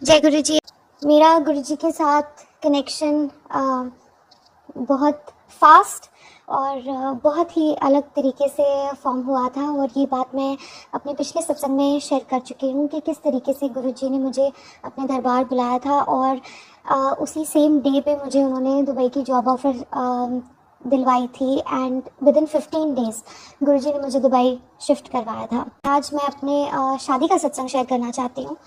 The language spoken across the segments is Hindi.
जय गुरु जी। मेरा गुरु जी के साथ कनेक्शन बहुत फास्ट और बहुत ही अलग तरीके से फॉर्म हुआ था, और ये बात मैं अपने पिछले सत्संग में शेयर कर चुकी हूँ कि किस तरीके से गुरु जी ने मुझे अपने दरबार बुलाया था, और उसी सेम डे पे मुझे उन्होंने दुबई की जॉब ऑफ़र दिलवाई थी, एंड विद इन 15 डेज़ गुरु जी ने मुझे दुबई शिफ्ट करवाया था। आज मैं अपने शादी का सत्संग शेयर करना चाहती हूँ।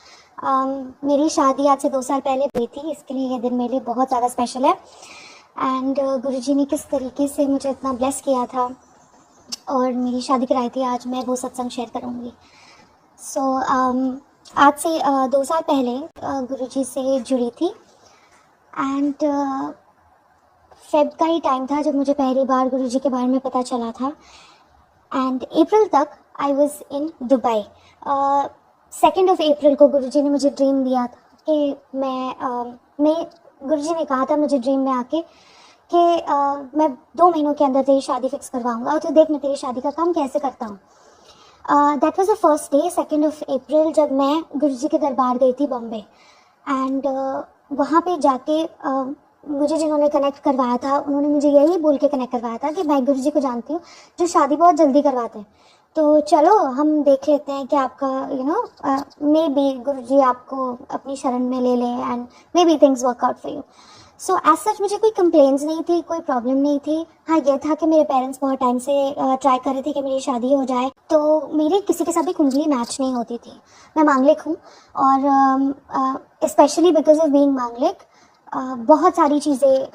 मेरी शादी आज से 2 साल पहले हुई थी, इसके लिए ये दिन मेरे लिए बहुत ज़्यादा स्पेशल है। एंड गुरुजी ने किस तरीके से मुझे इतना ब्लेस किया था और मेरी शादी कराई थी, आज मैं वो सत्संग शेयर करूँगी। आज से 2 साल पहले गुरुजी से जुड़ी थी, एंड फेब का ही टाइम था जब मुझे पहली बार गुरुजी के बारे में पता चला था। एंड अप्रैल तक आई वॉज इन दुबई। 2 अप्रैल को गुरुजी ने मुझे ड्रीम दिया था कि मैं गुरुजी ने कहा था मुझे ड्रीम में आके कि मैं 2 महीनों के अंदर तेरी शादी फिक्स करवाऊंगा, और तो देख मैं तेरी शादी का काम कैसे करता हूँ। That was the first day, 2 अप्रैल, जब मैं गुरुजी के दरबार गई थी बॉम्बे। एंड वहाँ पे जाके मुझे जिन्होंने कनेक्ट करवाया था उन्होंने मुझे यही बोल के कनेक्ट करवाया था कि मैं गुरुजी को जानती हूँ जो शादी बहुत जल्दी करवाते हैं, तो चलो हम देख लेते हैं कि आपका मे बी गुरुजी आपको अपनी शरण में ले लें, and maybe things work out for you. So as such मुझे कोई कंप्लेंट्स नहीं थी, कोई प्रॉब्लम नहीं थी। हाँ, ये था कि मेरे पेरेंट्स बहुत टाइम से ट्राई कर रहे थे कि मेरी शादी हो जाए, तो मेरी किसी के साथ भी कुंडली मैच नहीं होती थी। मैं मांगलिक हूँ, और स्पेशली बिकॉज ऑफ बीइंग मांगलिक बहुत सारी चीज़ें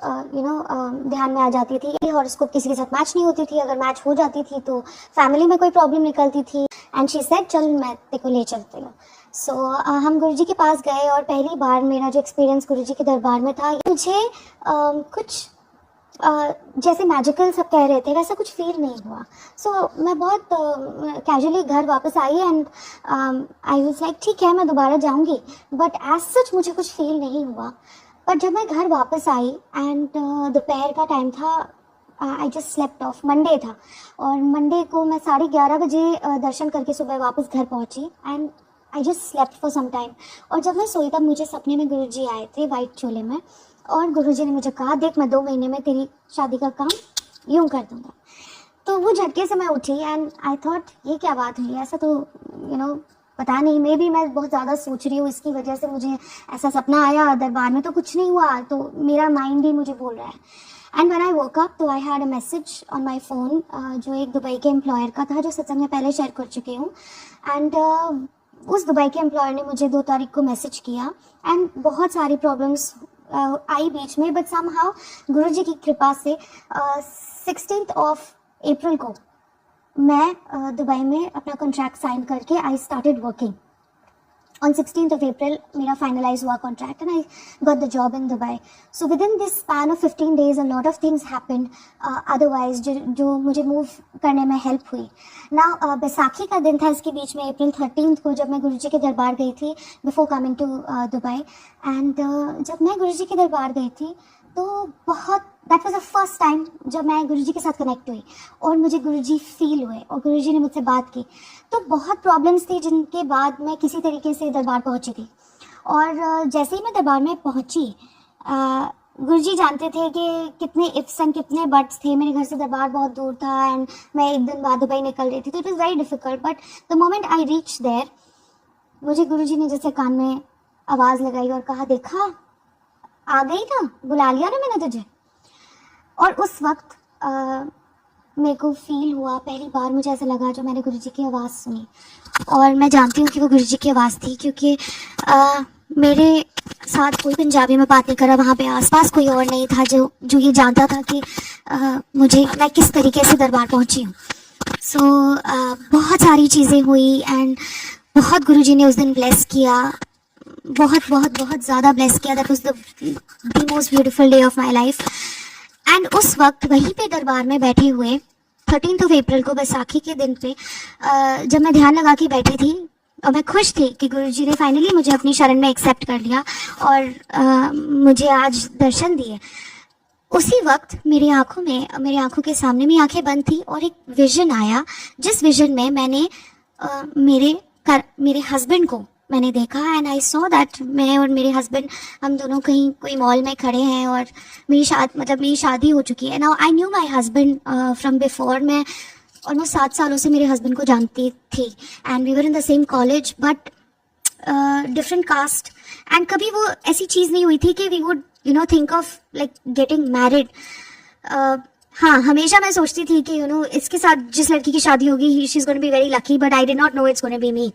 ध्यान में आ जाती थी, हॉरोस्कोप किसी के साथ मैच नहीं होती थी। अगर मैच हो जाती थी तो फैमिली में कोई प्रॉब्लम निकलती थी, एंड शी सेड चल मैं तेरे को ले चलती हूँ। सो हम गुरुजी के पास गए, और पहली बार मेरा जो एक्सपीरियंस गुरुजी के दरबार में था, मुझे कुछ जैसे मैजिकल सब कह रहे थे वैसा कुछ फील नहीं हुआ। सो मैं बहुत कैजुअली घर वापस आई, एंड आई वाज लाइक ठीक है मैं दोबारा जाऊँगी, बट एज सच मुझे कुछ फील नहीं हुआ। पर जब मैं घर वापस आई, एंड दोपहर का टाइम था, आई जस्ट स्लेप्ट ऑफ, मंडे था, और मंडे को मैं 11:30 बजे दर्शन करके सुबह वापस घर पहुंची, and I just slept for some time. और जब मैं सोई तब मुझे सपने में गुरुजी आए थे वाइट चोले में, और गुरुजी ने मुझे कहा देख मैं 2 महीने में तेरी शादी का काम यूँ कर दूँगा। तो वो झटके से मैं उठी, एंड आई थॉट ये क्या बात हुई, ऐसा तो पता नहीं, मे बी मैं बहुत ज़्यादा सोच रही हूँ, इसकी वजह से मुझे ऐसा सपना आया। दरबार में तो कुछ नहीं हुआ, तो मेरा माइंड ही मुझे बोल रहा है। And when I woke up, तो I had a message on my phone, जो एक दुबई के एम्प्लॉयर का था, जो सत्संग में पहले शेयर कर चुकी हूँ। एंड उस दुबई के एम्प्लॉयर ने मुझे 2 तारीख को मैसेज किया, एंड बहुत सारी प्रॉब्लम्स आई बीच में, बट समहाउ गुरुजी की कृपा से 16 अप्रैल को मैं दुबई में अपना कॉन्ट्रैक्ट साइन करके आई स्टार्टेड वर्किंग। ऑन 16 अप्रैल मेरा फाइनलाइज हुआ contract, and I got the job in Dubai. So with in this span of 15 days a lot of things happened otherwise, जो मुझे मूव करने में हेल्प हुई ना। बैसाखी का दिन था इसके बीच में, अप्रैल 13 को, जब मैं गुरुजी के दरबार गई थी before coming to Dubai. And जब मैं गुरुजी के दरबार गई थी तो that was the first time जब मैं गुरुजी के साथ कनेक्ट हुई, और मुझे गुरुजी फील हुए, और गुरुजी ने मुझसे बात की। तो बहुत प्रॉब्लम्स थी जिनके बाद मैं किसी तरीके से दरबार पहुंची थी, और जैसे ही मैं दरबार में पहुंची, गुरुजी जानते थे कि कितने इफ्स एंड कितने बट्स थे। मेरे घर से दरबार बहुत दूर था, एंड मैं 1 दिन बाद दुबई निकल रही थी, तो it was very difficult. But the moment I reach there, मुझे गुरुजी ने जैसे कान में आवाज़ लगाई और कहा देखा आ गई ना, बुला लिया ना मैंने तुझे। और उस वक्त मेरे को फील हुआ, पहली बार मुझे ऐसा लगा जो मैंने गुरुजी की आवाज़ सुनी, और मैं जानती हूँ कि वो गुरुजी की आवाज़ थी, क्योंकि मेरे साथ कोई पंजाबी में बात नहीं करा, वहाँ पे आसपास कोई और नहीं था जो ये जानता था कि मैं किस तरीके से दरबार पहुँची हूँ। सो बहुत सारी चीज़ें हुई, एंड बहुत गुरुजी ने उस दिन ब्लेस किया, बहुत बहुत बहुत ज़्यादा ब्लेस किया। That was the most beautiful day of my life. And उस वक्त वहीं पे दरबार में बैठे हुए 13 अप्रैल को, बैसाखी के दिन पे, जब मैं ध्यान लगा के बैठी थी, और मैं खुश थी कि गुरुजी ने फाइनली मुझे अपनी शरण में एक्सेप्ट कर लिया, और मुझे आज दर्शन दिए। उसी वक्त मेरी आंखों के सामने, मेरी आंखें बंद थी, और एक विजन आया, जिस विजन में मैंने मेरे हस्बैंड को मैंने देखा एंड आई सॉ दैट मैं और मेरे हस्बैंड हम दोनों कहीं कोई मॉल में खड़े हैं और मेरी शादी हो चुकी है। Now I knew my husband from before. मैं ऑलमोस्ट 7 सालों से मेरे हस्बैंड को जानती थी and we were in the same college but different caste. And कभी वो ऐसी चीज़ नहीं हुई थी कि we would think of like getting married. हाँ, हमेशा मैं सोचती थी कि इसके साथ जिस लड़की की शादी होगी she is gonna be very lucky, but I did not know it's gonna be me.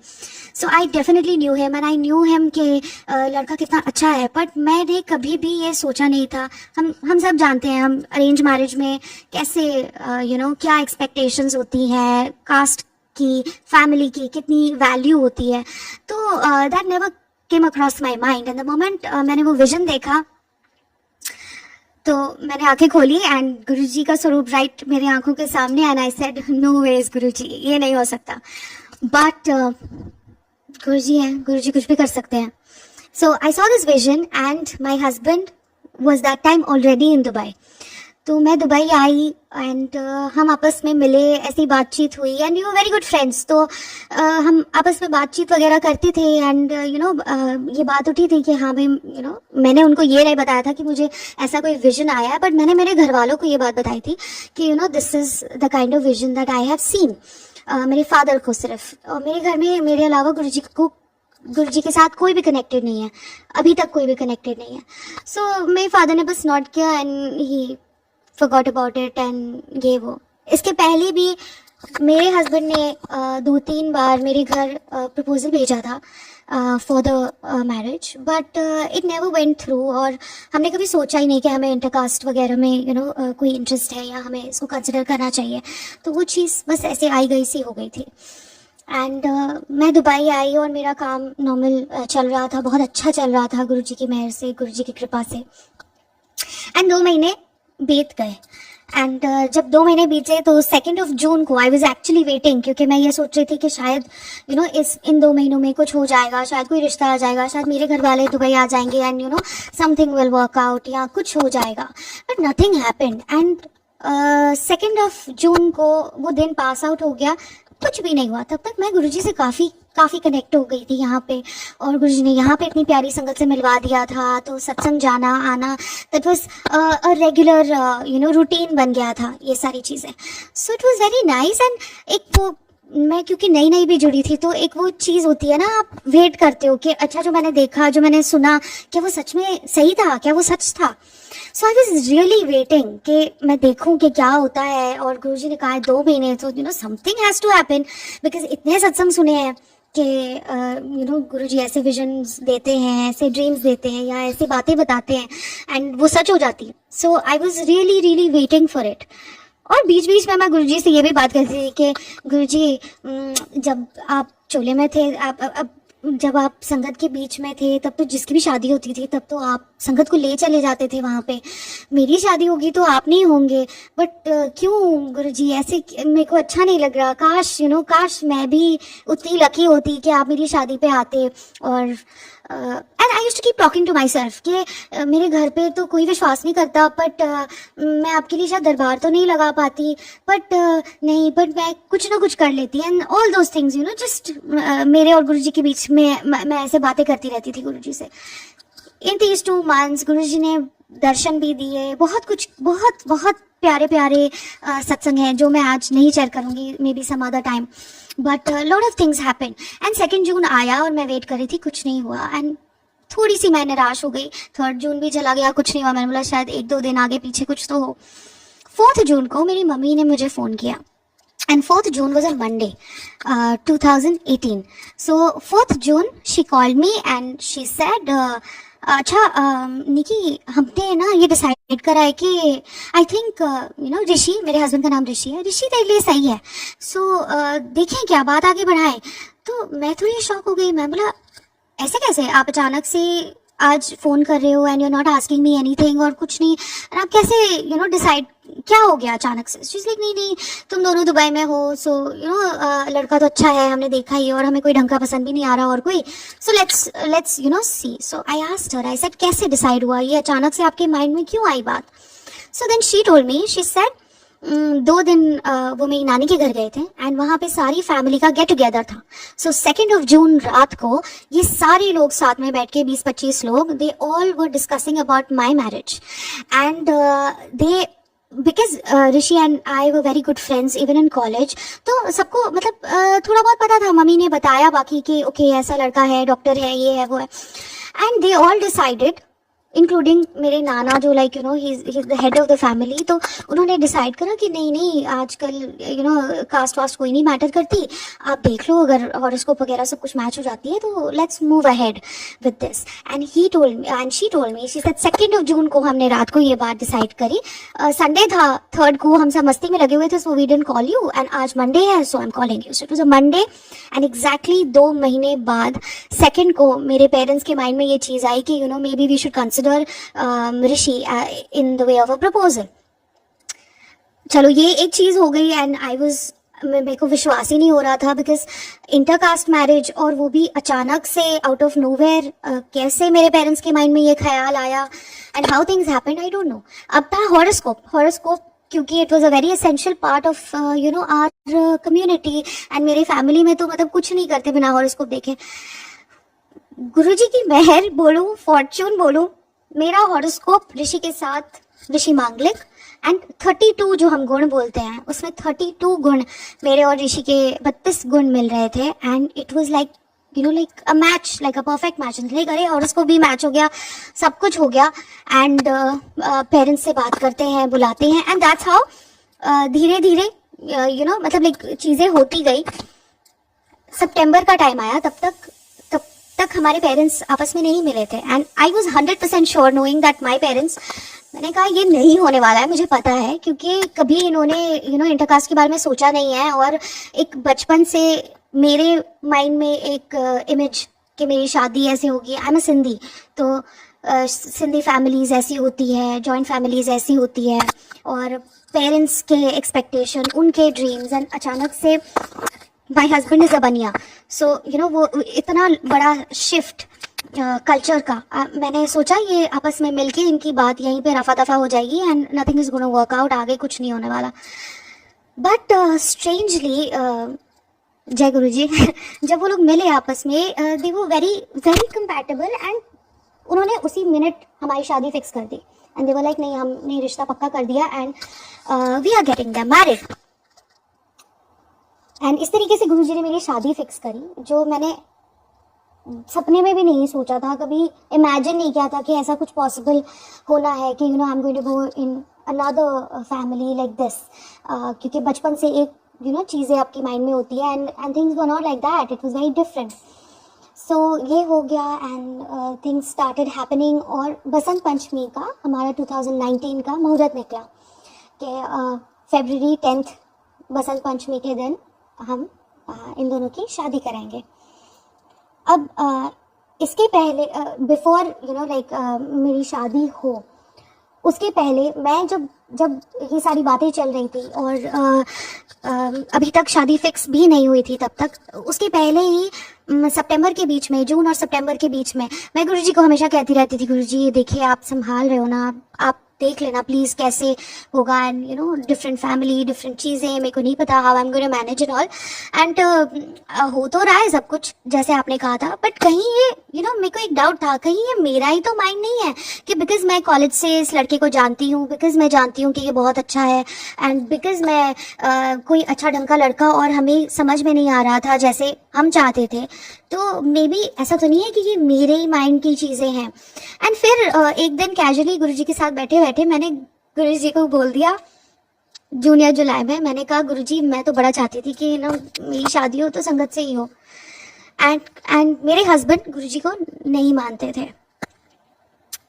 So I definitely knew him and I knew him कि लड़का कितना अच्छा है, बट मैंने कभी भी ये सोचा नहीं था। हम सब जानते हैं हम अरेंज मैरिज में कैसे क्या एक्सपेक्टेशंस होती हैं, कास्ट की, फैमिली की कितनी वैल्यू होती है। तो that never came across my mind and the moment मैंने वो विजन देखा तो मैंने आंखें खोली एंड गुरुजी का स्वरूप राइट मेरे आंखों के सामने and I said no ways Guruji, ये नहीं हो सकता। बट गुरुजी हैं, गुरुजी कुछ भी कर सकते हैं। So I saw this vision and my husband was that time already in Dubai. तो मैं दुबई आई एंड हम आपस में मिले, ऐसी बातचीत हुई and you very good friends. तो हम आपस में बातचीत वगैरह करते थे एंड ये बात उठी थी कि हाँ भाई मैंने उनको ये नहीं बताया था कि मुझे ऐसा कोई विजन आया है, बट मैंने मेरे घर वालों को ये बात बताई थी कि this is the kind of vision that I have seen. मेरे फादर को सिर्फ, और मेरे घर में मेरे अलावा गुरुजी के साथ कोई भी कनेक्टेड नहीं है, अभी तक कोई भी कनेक्टेड नहीं है। सो मेरे फादर ने बस नोट किया and he forgot about it and ये वो। इसके पहले भी मेरे हस्बैंड ने 2-3 बार मेरे घर प्रपोजल भेजा था for the marriage, but it never went through. और हमने कभी सोचा ही नहीं कि हमें इंटरकास्ट वगैरह में कोई इंटरेस्ट है या हमें इसको कंसिडर करना चाहिए। तो वो चीज़ बस ऐसे आई गई सी हो गई थी। एंड मैं दुबई आई और मेरा काम नॉर्मल चल रहा था, बहुत अच्छा चल रहा था गुरुजी की मेहर से, गुरुजी की कृपा से। एंड 2 महीने बीत गए एंड जब 2 महीने बीते तो 2 जून को आई वॉज एक्चुअली वेटिंग, क्योंकि मैं ये सोच रही थी कि शायद इन 2 महीनों में कुछ हो जाएगा, शायद कोई रिश्ता आ जाएगा, शायद मेरे घर वाले दुबई आ जाएंगे and something will work out या कुछ हो जाएगा। बट नथिंग हैपेंड एंड 2 जून को वो दिन पास आउट हो गया, कुछ भी नहीं हुआ। तब तक मैं गुरुजी से काफ़ी कनेक्ट हो गई थी यहाँ पे, और गुरुजी ने यहाँ पे इतनी प्यारी संगत से मिलवा दिया था। तो सत्संग जाना आना that was a regular routine बन गया था ये सारी चीज़ें। सो it was very nice. And एक वो मैं क्योंकि नई भी जुड़ी थी तो एक वो चीज़ होती है ना, आप वेट करते हो कि अच्छा जो मैंने देखा, जो मैंने सुना, क्या वो सच में सही था, क्या वो सच था। सो आई वॉज रियली वेटिंग कि मैं देखूं कि क्या होता है। और गुरुजी ने कहा है 2 महीने, तो something has to happen, because इतने सत्संग सुने हैं कि गुरुजी ऐसे विजन्स देते हैं, ऐसे ड्रीम्स देते हैं या ऐसी बातें बताते हैं एंड वो सच हो जाती है। So I was really waiting for it. और बीच बीच में मैं गुरुजी से ये भी बात करती थी कि गुरुजी जब आप चोले में थे, जब आप संगत के बीच में थे, तब तो जिसकी भी शादी होती थी तब तो आप संगत को ले चले जाते थे वहाँ पे। मेरी शादी होगी तो आप नहीं होंगे, बट क्यों गुरुजी ऐसे, मेरे को अच्छा नहीं लग रहा। काश मैं भी उतनी लकी होती कि आप मेरी शादी पे आते। और and I used to keep talking to myself कि मेरे घर पे तो कोई विश्वास नहीं करता, बट मैं आपके लिए शायद दरबार तो नहीं लगा पाती, बट बट मैं कुछ ना कुछ कर लेती। And all those things just मेरे और गुरुजी के बीच में मैं ऐसे बातें करती रहती थी गुरुजी से। इन these 2 months गुरुजी ने दर्शन भी दिए, बहुत कुछ, बहुत प्यारे सत्संग हैं जो मैं आज नहीं शेयर करूँगी, maybe some other time, but lot of things happen. And 2 जून आया और मैं वेट कर रही थी, कुछ नहीं हुआ एंड थोड़ी सी मैं निराश हो गई। 3 जून भी चला गया, कुछ नहीं हुआ। मैंने बोला शायद 1-2 दिन आगे पीछे कुछ तो हो। 4 जून को मेरी मम्मी ने मुझे फ़ोन किया and 4th June was a Monday, 2018. So 4th June she called me and she said अच्छा निकी, हमने ना ये डिसाइड करा है कि आई थिंक ऋषि, मेरे हस्बैंड का नाम ऋषि है, ऋषि तेरे लिए सही है। सो देखें क्या बात आगे बढ़ाएं। तो मैं थोड़ी शॉक हो गई। मैं बोला ऐसे कैसे, आप अचानक से आज फ़ोन कर रहे हो and you not asking me anything और कुछ नहीं, और आप कैसे डिसाइड, क्या हो गया अचानक से। शी इज़ लाइक नहीं तुम दोनों दुबई में हो, सो लड़का तो अच्छा है, हमने देखा ही, और हमें कोई ढंग का पसंद भी नहीं आ रहा और कोई, so let's see. So I asked her, I said कैसे डिसाइड हुआ, ये अचानक से आपके माइंड में क्यों आई बात। So then she told me, she said 2 दिन वो मेरी नानी के घर गए थे एंड वहाँ पे सारी फैमिली का गेट टुगेदर था। सो 2 जून रात को ये सारे लोग साथ में बैठ के 20-25 लोग, they all were discussing about my marriage and they because Rishi and I were very good friends even in college. तो सबको मतलब थोड़ा बहुत पता था, मम्मी ने बताया बाकी कि ओके ऐसा लड़का है, डॉक्टर है, ये है वो है, and they all decided including मेरे नाना जो like he is the head of the family. तो उन्होंने डिसाइड करा कि नहीं नहीं आजकल कास्ट वास्ट कोई नहीं मैटर करती, आप देख लो अगर हॉरोस्कोप वगैरह सब कुछ मैच हो जाती है तो let's move ahead with this. And he told me and she told me, she said 2 जून को हमने रात को ये बात डिसाइड करी। संडे था 3rd को, हम सब मस्ती में लगे हुए थे, so we didn't call you and आज मंडे है so I am calling you. So it was a Monday and exactly 2 महीने बाद 2nd को मेरे पेरेंट्स के माइंड में ये चीज़ आई कि maybe we should consider Rishi in the way of a proposal. चलो ये एक चीज हो गई एंड आई वाज, मेरे को विश्वास ही नहीं हो रहा था बिकॉज इंटरकास्ट मैरिज और वो भी अचानक से आउट ऑफ नोवेयर, कैसे मेरे पेरेंट्स के माइंड में ये ख्याल आया and how things happened I don't know. अब था हॉरोस्कोप क्योंकि it was a very essential part of our community and मेरी फैमिली में तो मतलब कुछ नहीं करते बिना हॉरोस्कोप देखे। गुरुजी की मेहर बोलूं, फॉर्च्यून बोलूं, मेरा हॉरोस्कोप ऋषि के साथ, ऋषि मांगलिक एंड 32 जो हम गुण बोलते हैं उसमें 32 गुण मेरे और ऋषि के 32 गुण मिल रहे थे and it was like like a match, like a perfect match. Like अरे हॉरोस्कोप भी मैच हो गया, सब कुछ हो गया एंड पेरेंट्स से बात करते हैं, बुलाते हैं एंड दैट्स हाउ धीरे धीरे मतलब लाइक चीज़ें होती गई। सितंबर का टाइम आया, तब तक हमारे पेरेंट्स आपस में नहीं मिले थे and I was 100% sure knowing that my parents, मैंने कहा ये नहीं होने वाला है, मुझे पता है क्योंकि कभी इन्होंने इंटरकास्ट के बारे में सोचा नहीं है और एक बचपन से मेरे माइंड में एक इमेज कि मेरी शादी ऐसे होगी। आई एम अ सिंधी, तो सिंधी फैमिलीज ऐसी होती है, जॉइंट फैमिलीज ऐसी होती है और पेरेंट्स के एक्सपेक्टेशन, उनके ड्रीम्स एंड अचानक से माई हस्बैंड इज अ बनिया। सो वो इतना बड़ा शिफ्ट कल्चर का, मैंने सोचा ये आपस में मिलके इनकी बात यहीं पे रफा दफा हो जाएगी and nothing is gonna work out, आगे कुछ नहीं होने वाला। बट स्ट्रेंजली जय गुरु जी जब वो लोग मिले आपस में, दे वो वेरी वेरी कंपैटिबल एंड उन्होंने उसी मिनट हमारी शादी फिक्स कर दी एंड दे वर लाइक नहीं, हमने रिश्ता पक्का कर दिया and we are getting them married. And इस तरीके से गुरुजी ने मेरी शादी फिक्स करी, जो मैंने सपने में भी नहीं सोचा था, कभी इमेजिन नहीं किया था कि ऐसा कुछ पॉसिबल होना है कि I am going to go in another family like this. क्योंकि बचपन से एक चीज़ें आपकी माइंड में होती है and things were not like that, it was very different. So ये हो गया एंड थिंग्स स्टार्टेड हैपनिंग और बसंत पंचमी का हमारा 2019 का मुहूर्त निकला कि February 10th बसंत पंचमी के दिन हम इन दोनों की शादी करेंगे। अब इसके पहले बिफोर लाइक मेरी शादी हो, उसके पहले मैं जब ये सारी बातें चल रही थी और अभी तक शादी फिक्स भी नहीं हुई थी, तब तक उसके पहले ही सितंबर के बीच में, जून और सितंबर के बीच में मैं गुरुजी को हमेशा कहती रहती थी, गुरुजी देखिए आप संभाल रहे हो ना, आप देख लेना प्लीज़ कैसे होगा एंड डिफरेंट फैमिली, डिफरेंट चीज़ें, मेरे को नहीं पता how I am going to manage and all and हो तो रहा है सब कुछ जैसे आपने कहा था, बट कहीं ये मेरे को एक डाउट था, कहीं ये मेरा ही तो माइंड नहीं है कि बिकॉज मैं कॉलेज से इस लड़के को जानती हूँ, बिकॉज मैं जानती हूँ कि ये बहुत अच्छा है एंड बिकॉज मैं कोई अच्छा ढंग का लड़का और हमें समझ में नहीं आ रहा था जैसे हम चाहते थे, तो मे बी ऐसा तो नहीं है कि ये मेरे ही माइंड की चीज़ें हैं। एंड फिर एक दिन कैजुअली गुरुजी के साथ बैठे बैठे मैंने गुरुजी को बोल दिया जूनियर जुलाई में, मैंने कहा गुरुजी मैं तो बड़ा चाहती थी कि मेरी शादी हो तो संगत से ही हो एंड मेरे हस्बैंड गुरुजी को नहीं मानते थे।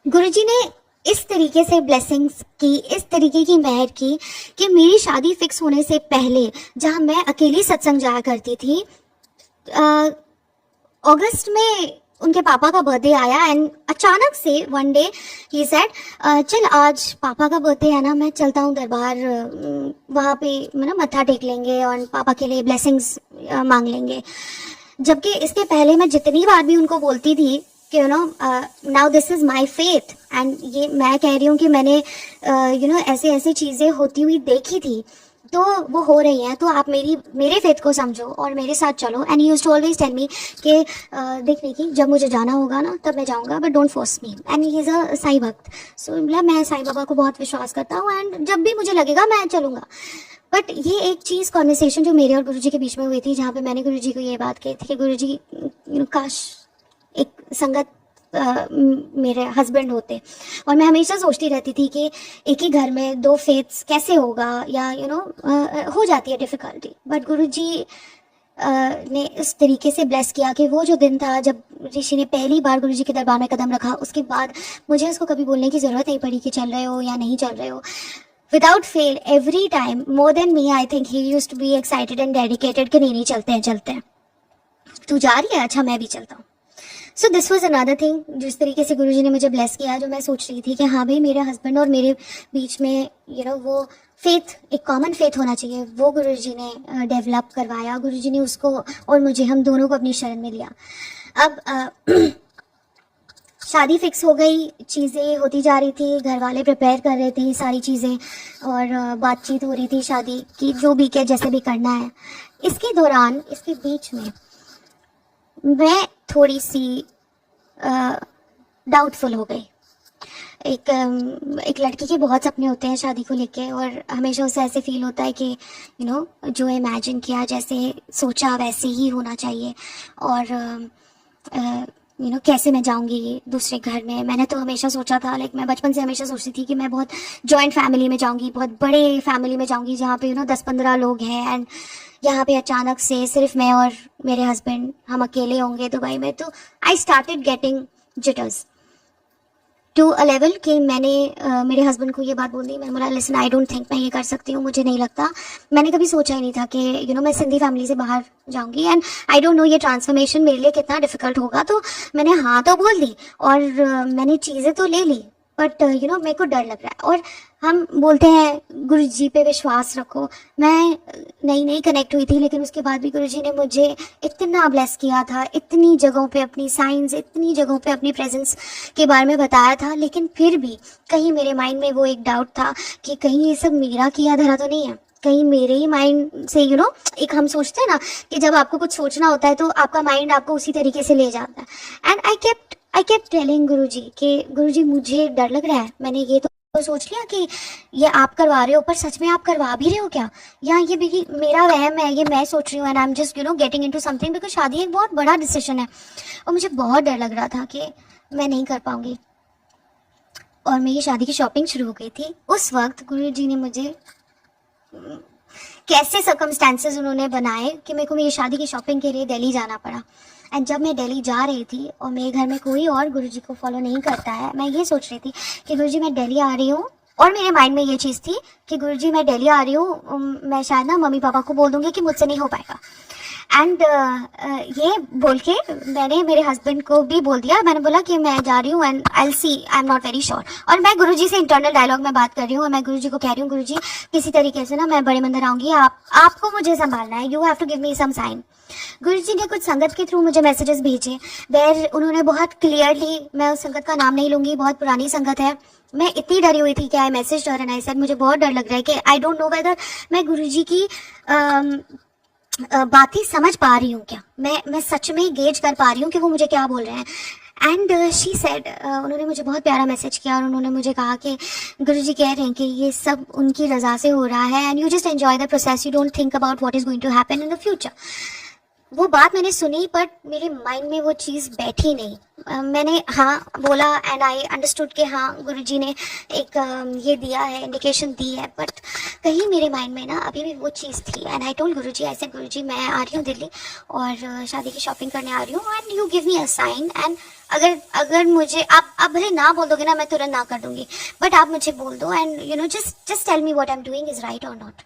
गुरुजी ने इस तरीके से ब्लेसिंग्स की, इस तरीके की मेहर की कि मेरी शादी फिक्स होने से पहले जहाँ मैं अकेली सत्संग जाया करती थी, अगस्त में उनके पापा का बर्थडे आया एंड अचानक से वन डे ही सेड चल आज पापा का बर्थडे है ना, मैं चलता हूँ दरबार, वहाँ पे मत्था टेक लेंगे और पापा के लिए ब्लेसिंग्स मांग लेंगे। जबकि इसके पहले मैं जितनी बार भी उनको बोलती थी कि now this is my faith, and ये मैं कह रही हूँ कि मैंने ऐसे ऐसी चीज़ें होती हुई देखी थी, तो वो हो रही हैं, तो आप मेरे फेथ को समझो और मेरे साथ चलो। And he used to always tell me कि देख कि जब मुझे जाना होगा ना तब मैं जाऊँगा, but don't force me. And he is a Sai भक्त, सो मतलब मैं साईं बाबा को बहुत विश्वास करता हूँ, एंड जब भी मुझे लगेगा मैं चलूँगा। बट ये एक चीज़ कॉन्वर्सेशन जो मेरे और गुरुजी के बीच में हुई थी, जहाँ पे मैंने गुरुजी को ये बात कही थी कि गुरुजी काश एक संगत मेरे हस्बैंड होते। और मैं हमेशा सोचती रहती थी कि एक ही घर में दो फेथ्स कैसे होगा, या हो जाती है डिफ़िकल्टी। बट गुरुजी ने इस तरीके से ब्लेस किया कि वो जो दिन था जब ऋषि ने पहली बार गुरुजी के दरबार में कदम रखा, उसके बाद मुझे उसको कभी बोलने की ज़रूरत नहीं पड़ी कि चल रहे हो या नहीं चल रहे हो। Without fail every time, more than me, I think he used to be excited and dedicated कि नहीं चलते हैं चलते हैं, तू जा रही है, अच्छा मैं भी चलता हूँ। So this was another thing, जिस तरीके से गुरुजी ने मुझे ब्लेस किया, जो मैं सोच रही थी कि हाँ भाई मेरे हस्बैंड और मेरे बीच में वो फेथ, एक कॉमन फेथ होना चाहिए, वो गुरुजी ने डेवलप करवाया। गुरुजी ने उसको और मुझे, हम दोनों को अपनी शरण में लिया। अब शादी फिक्स हो गई, चीज़ें होती जा रही थी, घर वाले प्रिपेयर कर रहे थे सारी चीज़ें, और बातचीत हो रही थी शादी की, जो भी क्या जैसे भी करना है। इसके दौरान, इसके बीच में मैं थोड़ी सी डाउटफुल हो गई। एक लड़की के बहुत सपने होते हैं शादी को लेके, और हमेशा उसे ऐसे फील होता है कि जो इमेजिन किया, जैसे सोचा वैसे ही होना चाहिए। और कैसे मैं जाऊंगी दूसरे घर में। मैंने तो हमेशा सोचा था, लाइक मैं बचपन से हमेशा सोचती थी कि मैं बहुत जॉइंट फैमिली में जाऊंगी, बहुत बड़े फैमिली में जाऊंगी, जहाँ पे 10-15 लोग हैं, एंड यहाँ पे अचानक से सिर्फ मैं और मेरे हस्बैंड, हम अकेले होंगे दुबई में। तो I started getting jitters to a level कि मैंने मेरे हस्बैंड को ये बात बोल दी। मैंने बोला, लिसन, आई डोंट थिंक मैं ये कर सकती हूँ, मुझे नहीं लगता। मैंने कभी सोचा ही नहीं था कि मैं सिंधी फैमिली से बाहर जाऊंगी, एंड आई डोंट नो ये ट्रांसफॉर्मेशन मेरे लिए कितना डिफिकल्ट होगा। तो मैंने हाँ तो बोल दी, और मैंने चीज़ें तो ले ली, बट मेरे को डर लग रहा है। और हम बोलते हैं गुरु जी पे विश्वास रखो। मैं नई नई कनेक्ट हुई थी, लेकिन उसके बाद भी गुरु जी ने मुझे इतना ब्लेस किया था, इतनी जगहों पे अपनी साइंस, इतनी जगहों पे अपनी प्रेजेंस के बारे में बताया था। लेकिन फिर भी कहीं मेरे माइंड में वो एक डाउट था कि कहीं ये सब मेरा किया धरा तो नहीं है, कहीं मेरे ही माइंड से एक हम सोचते हैं ना कि जब आपको कुछ सोचना होता है तो आपका माइंड आपको उसी तरीके से ले जाता है। एंड आई केप्ट टेलिंग गुरुजी कि गुरुजी मुझे डर लग रहा है, मैंने ये तो सोच लिया कि ये आप करवा रहे हो, पर सच में आप करवा भी रहे हो क्या, या ये भी मेरा वहम है, ये मैं सोच रही हूँ, and I am just getting into something, because शादी एक बहुत बड़ा डिसीजन है और मुझे बहुत डर लग रहा था कि मैं नहीं कर पाऊंगी। और मेरी शादी की शॉपिंग शुरू हो गई थी। उस वक्त गुरुजी ने मुझे कैसे सर्कमस्टेंसेस उन्होंने बनाए कि मेरे को मेरी शादी की शॉपिंग के लिए दिल्ली जाना पड़ा। एंड जब मैं दिल्ली जा रही थी और मेरे घर में कोई और गुरुजी को फॉलो नहीं करता है, मैं ये सोच रही थी कि गुरुजी मैं दिल्ली आ रही हूँ, और मेरे माइंड में ये चीज़ थी कि गुरुजी मैं दिल्ली आ रही हूँ, मैं शायद ना मम्मी पापा को बोल दूँगी कि मुझसे नहीं हो पाएगा। एंड ये बोल के मैंने मेरे हस्बैंड को भी बोल दिया। मैंने बोला कि मैं जा रही हूँ, and I see, I am not very sure. और मैं गुरुजी से इंटरनल डायलॉग में बात कर रही हूँ, और मैं गुरुजी को कह रही हूँ, गुरुजी किसी तरीके से ना मैं बड़े मंदिर आऊँगी, आपको मुझे संभालना है, you have to give me some sign. Guruji ने कुछ संगत के थ्रू मुझे मैसेजेस भेजे, वेर उन्होंने बहुत क्लियरली, मैं उस संगत का नाम नहीं लूँगी, बहुत पुरानी संगत है, मैं इतनी डरी हुई थी कि आई मैसेज डर, एंड आई सेड मुझे बहुत डर लग रहा है कि आई डोंट नो वेदर मैं गुरुजी की बातें समझ पा रही हूँ क्या, मैं सच में गेज कर पा रही हूँ कि वो मुझे क्या बोल रहे हैं। एंड शी सेड, उन्होंने मुझे बहुत प्यारा मैसेज किया, और उन्होंने मुझे कहा कि गुरुजी कह रहे हैं कि ये सब उनकी रज़ा से हो रहा है, and you just enjoy the process, you don't think about what is going to happen in the future. वो बात मैंने सुनी, बट मेरे माइंड में वो चीज़ बैठी नहीं। मैंने हाँ बोला, एंड आई अंडरस्टूड कि हाँ गुरुजी ने एक ये दिया है, इंडिकेशन दी है, बट कहीं मेरे माइंड में ना अभी भी वो चीज़ थी। एंड आई टोल्ड गुरुजी, ऐसे गुरुजी मैं आ रही हूँ दिल्ली और शादी की शॉपिंग करने आ रही हूँ, and you give me a sign, and अगर मुझे आप भले ना बोल दोगे ना, मैं तुरंत ना कर दूंगी, बट आप मुझे बोल दो, and just tell me what I am doing is right और नॉट।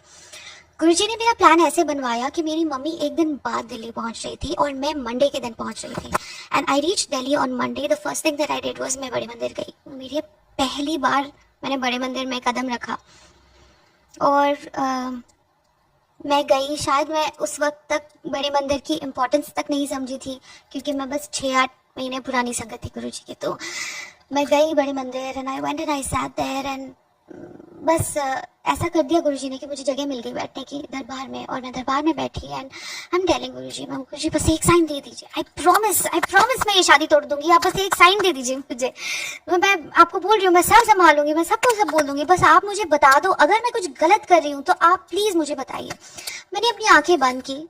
गुरुजी ने मेरा प्लान ऐसे बनवाया कि मेरी मम्मी एक दिन बाद दिल्ली पहुंच रही थी, और मैं मंडे के दिन पहुंच रही थी। And I reach Delhi on Monday. The first thing that I did was मैं बड़े मंदिर गई। मेरी पहली बार मैंने बड़े मंदिर में कदम रखा, और मैं गई। शायद मैं उस वक्त तक बड़े मंदिर की इम्पोर्टेंस तक नहीं समझी थी, क्योंकि मैं बस 6-8 महीने पुरानी संगत थी गुरुजी की। तो मैं गई बड़े मंदिर and I went and I sat there and बस ऐसा कर दिया गुरुजी ने कि मुझे जगह मिल गई बैठने की दरबार में, और मैं दरबार में बैठी एंड आई एम टेलिंग गुरुजी, मैं गुरुजी बस एक साइन दे दीजिए, आई प्रॉमिस मैं ये शादी तोड़ दूंगी, आप बस एक साइन दे दीजिए मुझे, मैं आपको बोल रही हूँ, मैं सब संभालूंगी, मैं सबको सब बोल दूंगी, बस आप मुझे बता दो, अगर मैं कुछ गलत कर रही हूँ तो आप प्लीज मुझे बताइए। मैंने अपनी आंखें बंद की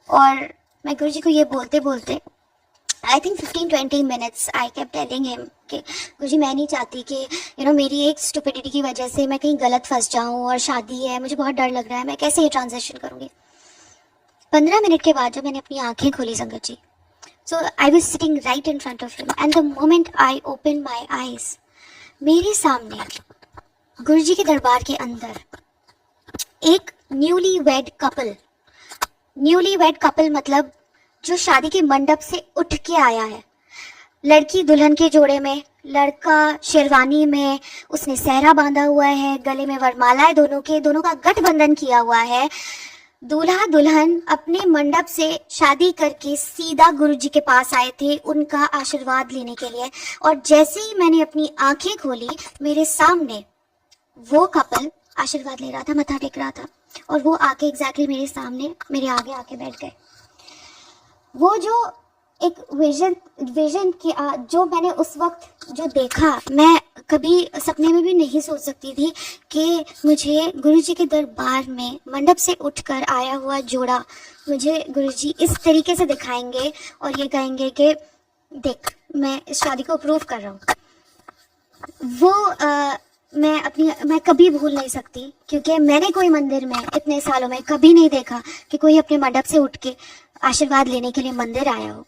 और मैं गुरुजी को ये बोलते बोलते I think 15-20 minutes I kept telling him कि गुरुजी मैं नहीं चाहती कि मेरी एक स्टुपिडिटी की वजह से मैं कहीं गलत फंस जाऊं, और शादी है, मुझे बहुत डर लग रहा है, मैं कैसे ये ट्रांजेक्शन करूंगी। 15 मिनट के बाद जब मैंने अपनी आंखें खोली संगत जी, so I was sitting right in front of him and the moment I open my eyes, मेरे सामने गुरुजी के दरबार के अंदर एक न्यूली वेड कपल मतलब जो शादी के मंडप से उठ के आया है, लड़की दुल्हन के जोड़े में, लड़का शेरवानी में, उसने सहरा बांधा हुआ है, गले में वरमाला है, दोनों का गठबंधन किया हुआ है। दूल्हा दुल्हन अपने मंडप से शादी करके सीधा गुरुजी के पास आए थे उनका आशीर्वाद लेने के लिए, और जैसे ही मैंने अपनी आंखें खोली मेरे सामने वो कपल आशीर्वाद ले रहा था, मत्था टेक रहा था, और वो आके एग्जैक्टली मेरे सामने मेरे आगे आके बैठ गए। वो जो एक विजन की जो मैंने उस वक्त जो देखा, मैं कभी सपने में भी नहीं सोच सकती थी कि मुझे गुरुजी के दरबार में मंडप से उठकर आया हुआ जोड़ा मुझे गुरुजी इस तरीके से दिखाएंगे और ये कहेंगे कि देख मैं इस शादी को अप्रूव कर रहा हूँ। वो मैं कभी भूल नहीं सकती, क्योंकि मैंने कोई मंदिर में इतने सालों में कभी नहीं देखा कि कोई अपने मंडप से उठ के आशीर्वाद लेने के लिए मंदिर आया हो,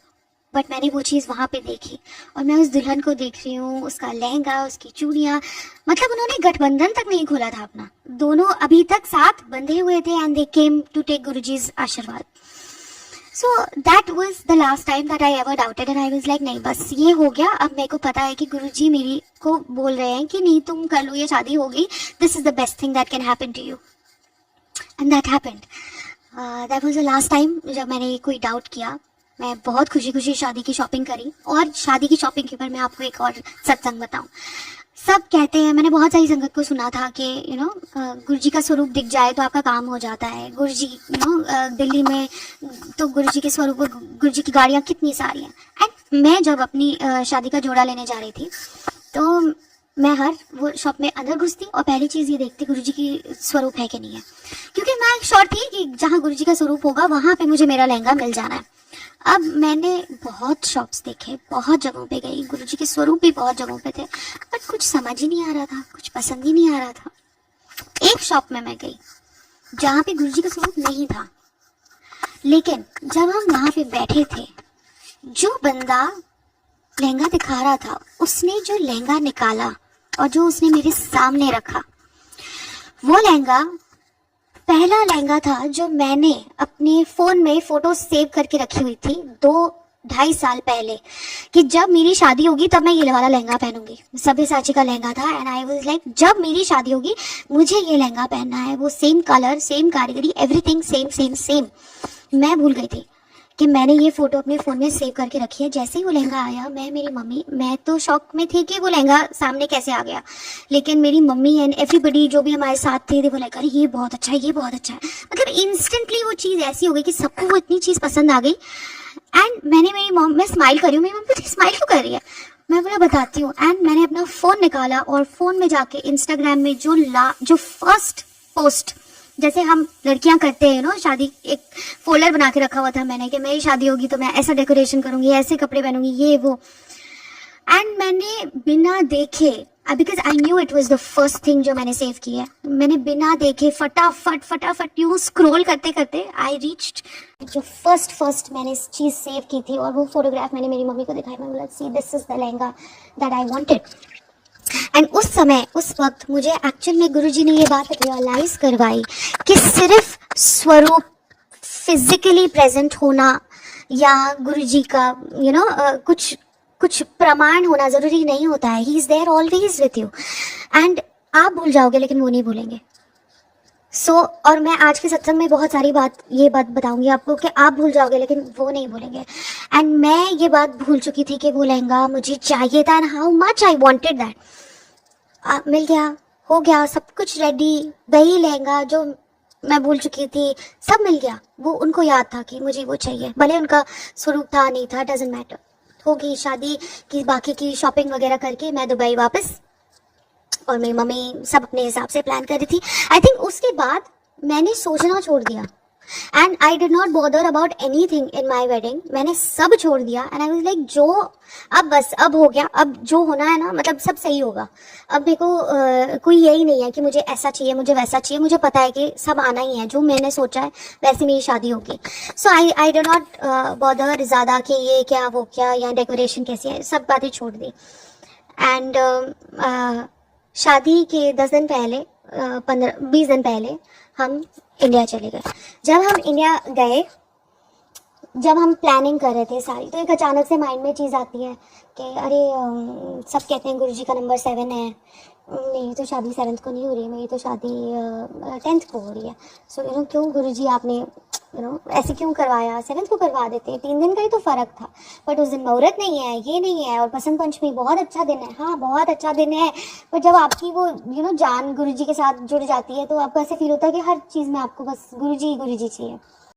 बट मैंने वो चीज़ वहाँ पे देखी। और मैं उस दुल्हन को देख रही हूँ, उसका लहंगा, उसकी चूड़ियाँ, मतलब उन्होंने गठबंधन तक नहीं खोला था अपना, दोनों अभी तक साथ बंधे हुए थे and they came to take Guruji's आशीर्वाद। So that was the last time that I ever doubted and I was like नहीं बस ये हो गया, अब मेरे को पता है कि गुरुजी मेरी को बोल रहे हैं कि नहीं तुम कर लो, ये शादी होगी, this is the best thing that can happen to you, and that happened. That was the last time जब मैंने कोई डाउट किया। मैं बहुत खुशी खुशी शादी की शॉपिंग करी, और शादी की शॉपिंग के ऊपर मैं आपको एक और सत्संग बताऊं। सब कहते हैं, मैंने बहुत सारी संगत को सुना था कि गुरुजी का स्वरूप दिख जाए तो आपका काम हो जाता है। गुरुजी दिल्ली में तो गुरुजी के स्वरूप, गुरुजी की गाड़ियाँ कितनी सारी हैं। एंड मैं जब अपनी शादी का जोड़ा लेने जा रही थी तो मैं हर वो शॉप में अंदर घुसती और पहली चीज़ ये देखती गुरुजी की स्वरूप है कि नहीं है, क्योंकि मैं श्योर थी कि जहाँ गुरुजी का स्वरूप होगा वहाँ पे मुझे मेरा लहंगा मिल जाना है। अब मैंने बहुत शॉप्स देखे, बहुत जगहों पे गई, गुरुजी के स्वरूप भी बहुत जगहों पे थे, बट कुछ समझ ही नहीं आ रहा था, कुछ पसंद ही नहीं आ रहा था। एक शॉप में मैं गई जहाँ पे गुरुजी का स्वरूप नहीं था, लेकिन जब हम वहाँ पे बैठे थे, जो बंदा लहंगा दिखा रहा था उसने जो लहंगा निकाला और जो उसने मेरे सामने रखा, वो लहंगा पहला लहंगा था जो मैंने अपने फ़ोन में फ़ोटो सेव करके रखी हुई थी 2-2.5 साल पहले, कि जब मेरी शादी होगी तब मैं ये वाला लहंगा पहनूंगी। सब्यसाची का लहंगा था एंड आई वाज लाइक जब मेरी शादी होगी मुझे ये लहंगा पहनना है, वो सेम कलर, सेम कारीगरी, एवरीथिंग सेम सेम सेम। मैं भूल गई थी कि मैंने ये फ़ोटो अपने फ़ोन में सेव करके रखी है। जैसे ही वो लहंगा आया, मेरी मम्मी, मैं तो शॉक में थी कि वो लहंगा सामने कैसे आ गया, लेकिन मेरी मम्मी एंड एवरीबडी जो भी हमारे साथ थे वो लाइक अरे ये बहुत अच्छा है, ये बहुत अच्छा है। मतलब इंस्टेंटली वो चीज़ ऐसी हो गई कि सबको वो इतनी चीज़ पसंद आ गई। एंड मैं स्माइल कर रही हूँ, मेरी मम्मी स्माइल क्यों कर रही है, मैं बोला बताती हूँ। एंड मैंने अपना फ़ोन निकाला और फ़ोन में जाके इंस्टाग्राम में जो फर्स्ट पोस्ट जैसे हम लड़कियां करते हैं शादी, एक फोल्डर बना के रखा हुआ था मैंने कि मेरी शादी होगी तो मैं ऐसा डेकोरेशन करूंगी, ऐसे कपड़े पहनूंगी, ये वो। एंड मैंने बिना देखे, because I knew it was the first thing जो मैंने सेव की है, मैंने बिना देखे फटाफट यूँ स्क्रॉल करते करते आई रीच्ड जो फर्स्ट मैंने चीज़ सेव की थी, और वो फोटोग्राफ मैंने मेरी मम्मी को दिखाई। मैं बोला see this is the lehenga that I wanted. And उस वक्त मुझे एक्चुअल में गुरुजी ने ये बात रियलाइज करवाई कि सिर्फ स्वरूप फिजिकली प्रेजेंट होना या गुरुजी का कुछ प्रमाण होना जरूरी नहीं होता है। He is there always with you, and आप भूल जाओगे लेकिन वो नहीं भूलेंगे। और मैं आज के सत्संग में बहुत सारी ये बात बताऊंगी आपको कि आप भूल जाओगे लेकिन वो नहीं भूलेंगे। एंड मैं ये बात भूल चुकी थी कि वो लहंगा मुझे चाहिए था, and how much I wanted that. मिल गया, हो गया, सब कुछ रेडी। वही लहंगा जो मैं भूल चुकी थी, सब मिल गया। वो उनको याद था कि मुझे वो चाहिए, भले उनका स्वरूप था नहीं था, डजेंट मैटर। हो गई शादी की, बाकी की शॉपिंग वगैरह करके मैं दुबई वापस, और मेरी मम्मी सब अपने हिसाब से प्लान कर रही थी। आई थिंक उसके बाद मैंने सोचना छोड़ दिया, and I did not bother about any thing in my wedding. मैंने सब छोड़ दिया, एंड आई वाज लाइक जो अब बस अब हो गया, अब जो होना है ना, मतलब सब सही होगा। अब मेरे को कोई यही नहीं है कि मुझे ऐसा चाहिए, मुझे वैसा चाहिए। मुझे पता है कि सब आना ही है, जो मैंने सोचा है वैसे मेरी शादी होगी। सो आई डिड नॉट बॉदर ज़्यादा कि ये क्या वो क्या या डेकोरेशन कैसी है, सब बातें छोड़ दी। एंड शादी के 10 दिन पहले, 15-20 दिन पहले हम इंडिया चले गए। जब हम इंडिया गए, जब हम प्लानिंग कर रहे थे सारी, तो एक अचानक से माइंड में चीज़ आती है कि अरे सब कहते हैं गुरुजी का नंबर 7 है, मेरी तो शादी 7th को नहीं हो रही है, मेरी तो शादी 10th को हो रही है। सो क्यों गुरुजी आपने ऐसे क्यों करवाया, 7th को करवा देते, 3 दिन का ही तो फ़र्क था। बट उस दिन मुहूर्त नहीं है, ये नहीं है, और बसंत पंचमी बहुत अच्छा दिन है। हाँ बहुत अच्छा दिन है, पर जब आपकी वो जान गुरुजी के साथ जुड़ जाती है तो आपको ऐसे फील होता है कि हर चीज़ में आपको बस गुरुजी ही गुरुजी चाहिए।